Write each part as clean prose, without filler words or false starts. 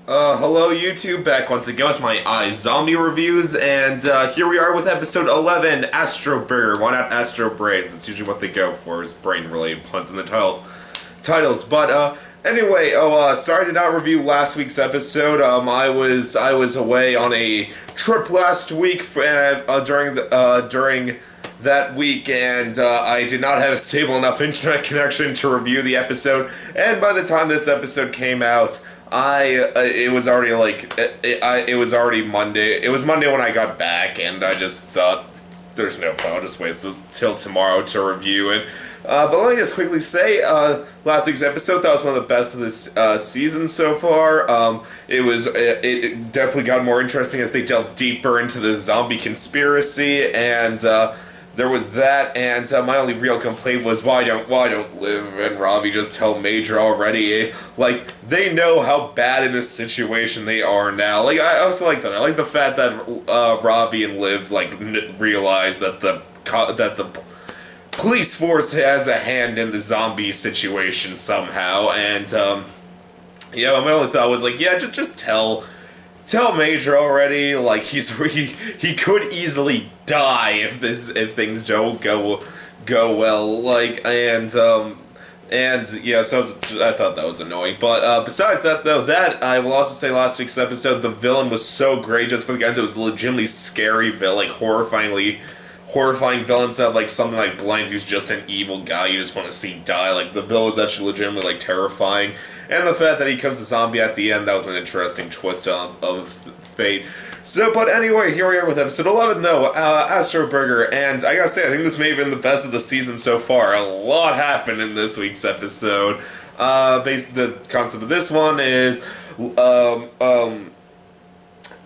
Hello YouTube, back once again with my iZombie reviews, and here we are with episode 11, Astroburger. Why not Astro Brains? That's usually what they go for, is brain-related puns in the titles. But anyway, sorry to not review last week's episode. I was away on a trip last week during that week, and I did not have a stable enough internet connection to review the episode. And by the time this episode came out, it was already it was already Monday. It was Monday when I got back, and I just thought, there's no point, I'll just wait till tomorrow to review it. But let me just quickly say, last week's episode, that was one of the best of this season so far. It definitely got more interesting as they delved deeper into the zombie conspiracy, and there was that, and my only real complaint was, why don't Liv and Ravi just tell Major already? Like, they know how bad in a situation they are now. Like, I also like that. I like the fact that Ravi and Liv, like, realize that the police force has a hand in the zombie situation somehow, and, yeah, my only thought was, like, yeah, just tell Major already. Like, he could easily die if things don't go well. Like, and yeah, so I thought that was annoying. But besides that, though, I will also say last week's episode, the villain was so great just for the guys. It was a legitimately scary villain, like horrifying villain, instead of like something like Blind, who's just an evil guy you just want to see die. Like, the villain was actually legitimately like terrifying, and the fact that he becomes a zombie at the end, that was an interesting twist of fate. So, but anyway, here we are with episode 11, though, Astroburger, and I gotta say, I think this may have been the best of the season so far. A lot happened in this week's episode. Basically, the concept of this one is,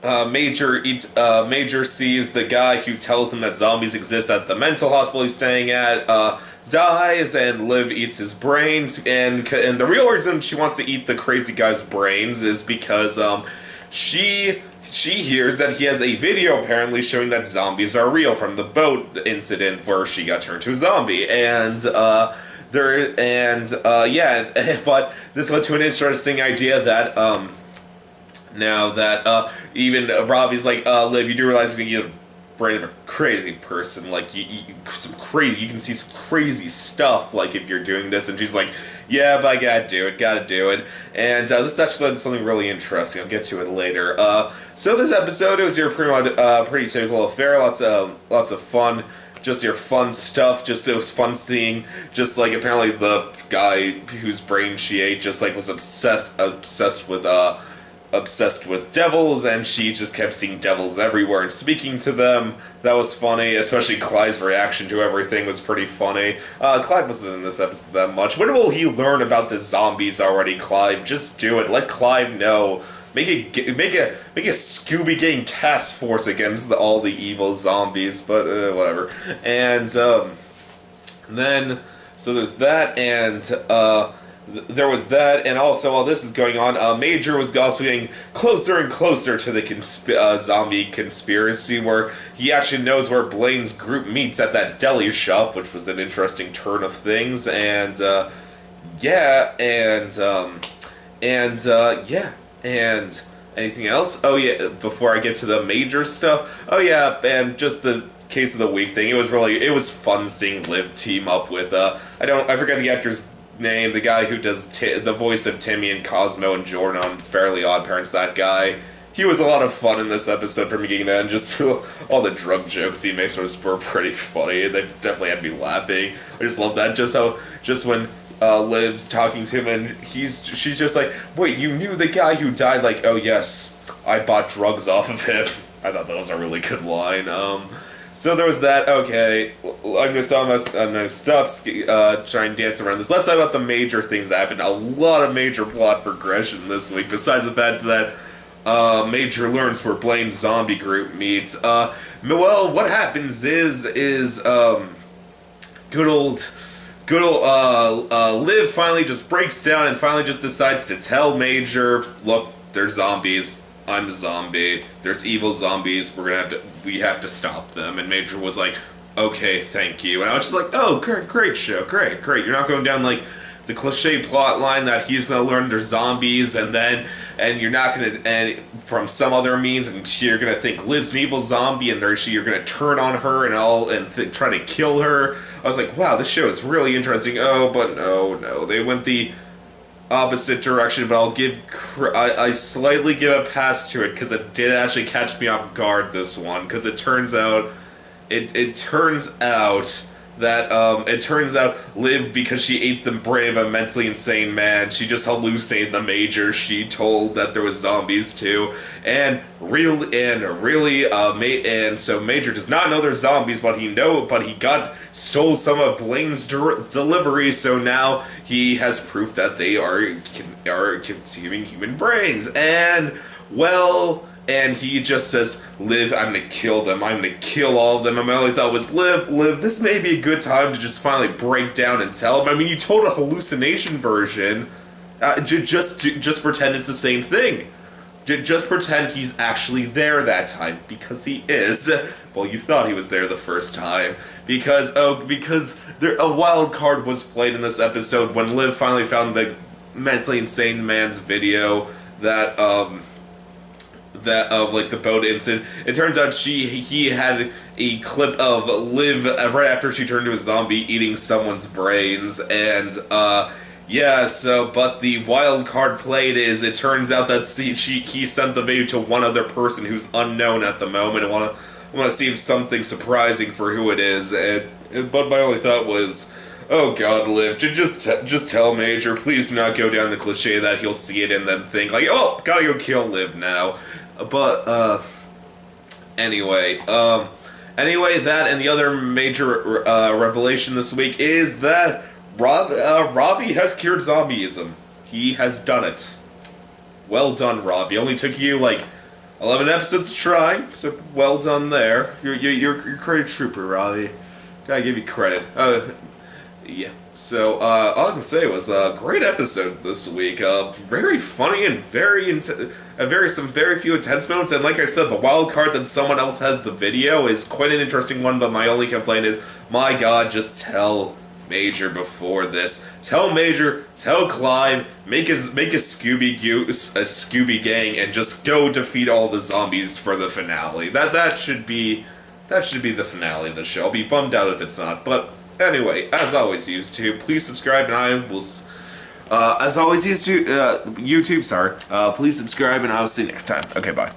Major sees the guy who tells him that zombies exist at the mental hospital he's staying at, dies, and Liv eats his brains, and the real reason she wants to eat the crazy guy's brains is because, she hears that he has a video apparently showing that zombies are real from the boat incident where she got turned to a zombie, and, yeah, but this led to an interesting idea that, now that, even Robbie's like, Liv, you do realize you can get a brain of a crazy person, like, you can see some crazy stuff, like, if you're doing this, and she's like, yeah, but I gotta do it, and, this actually led to something really interesting. I'll get to it later. So this episode, it was your pretty typical affair, lots of fun, just your fun stuff. Just, it was fun seeing, just like, apparently the guy whose brain she ate just like was obsessed with devils, and she just kept seeing devils everywhere and speaking to them. That was funny, especially Clyde's reaction to everything was pretty funny. Clyde wasn't in this episode that much. When will he learn about the zombies already, Clyde? Just do it. Let Clyde know. Make a Scooby Gang task force against all the evil zombies, but whatever. And then, so there's that, and there was that, and also while this is going on, Major was also getting closer and closer to the zombie conspiracy, where he actually knows where Blaine's group meets at that deli shop, which was an interesting turn of things, and, yeah, and anything else? Oh yeah, before I get to the Major stuff, oh yeah, and just the case of the week thing, it was fun seeing Liv team up with, I forget the actor's name, the guy who does the voice of Timmy and Cosmo and Jordan on Fairly Odd Parents, that guy. He was a lot of fun in this episode from beginning to end. Just for all the drug jokes he makes were pretty funny. They definitely had me laughing. I just love that. Just when Liv's talking to him and she's just like, wait, you knew the guy who died? Like, oh yes, I bought drugs off of him. I thought that was a really good line. So there was that. Okay, I'm gonna stop trying to dance around this. Let's talk about the major things that happened. A lot of major plot progression this week, besides the fact that Major learns where Blaine's zombie group meets. Well, what happens is good old Liv finally just breaks down and finally just decides to tell Major, look, there's zombies. I'm a zombie. There's evil zombies. We have to stop them. And Major was like, okay, thank you. And I was just like, oh, great show, great. You're not going down like the cliche plot line that he's gonna learn they're zombies, and you're not gonna, and from some other means, and you're gonna think Liv's an evil zombie, and you're gonna turn on her and try to kill her. I was like, wow, this show is really interesting. Oh, but no, they went the opposite direction. But I slightly give a pass to it because it did actually catch me off guard, this one, because it turns out Liv, because she ate the brain of a mentally insane man, she just hallucinated the Major. She told that there was zombies too, and so Major does not know there's zombies, but he stole some of Blaine's delivery, so now he has proof that they are consuming human brains, and he just says, Liv, I'm gonna kill them. I'm gonna kill all of them. And my only thought was, Liv, this may be a good time to just finally break down and tell him. I mean, you told a hallucination version. Just pretend it's the same thing. Just pretend he's actually there that time, because he is. Well, you thought he was there the first time. Because a wild card was played in this episode when Liv finally found the mentally insane man's video of like the boat incident. It turns out he had a clip of Liv right after she turned into a zombie eating someone's brains, and but the wild card played is, it turns out that he sent the video to one other person who's unknown at the moment. I want to see if something surprising for who it is, but my only thought was, oh God, Liv, just tell Major, please do not go down the cliche that he'll see it and then think like, oh, gotta go kill Liv now. But anyway, that and the other major revelation this week is that Robbie has cured zombieism. He has done it. Well done, Robbie. Only took you like 11 episodes to try, so well done there. You're a credit trooper, Robbie. Gotta give you credit. Yeah. So all I can say was a great episode this week. Very funny and very few intense moments. And like I said, the wild card that someone else has the video is quite an interesting one. But my only complaint is, my God, just tell Major before this. Tell Major, tell Clyde, make a Scooby gang, and just go defeat all the zombies for the finale. That should be the finale of the show. I'll be bummed out if it's not, but. Anyway, as always, YouTube, please subscribe, and I will. As always, YouTube, sorry. Please subscribe, and I will see you next time. Okay, bye.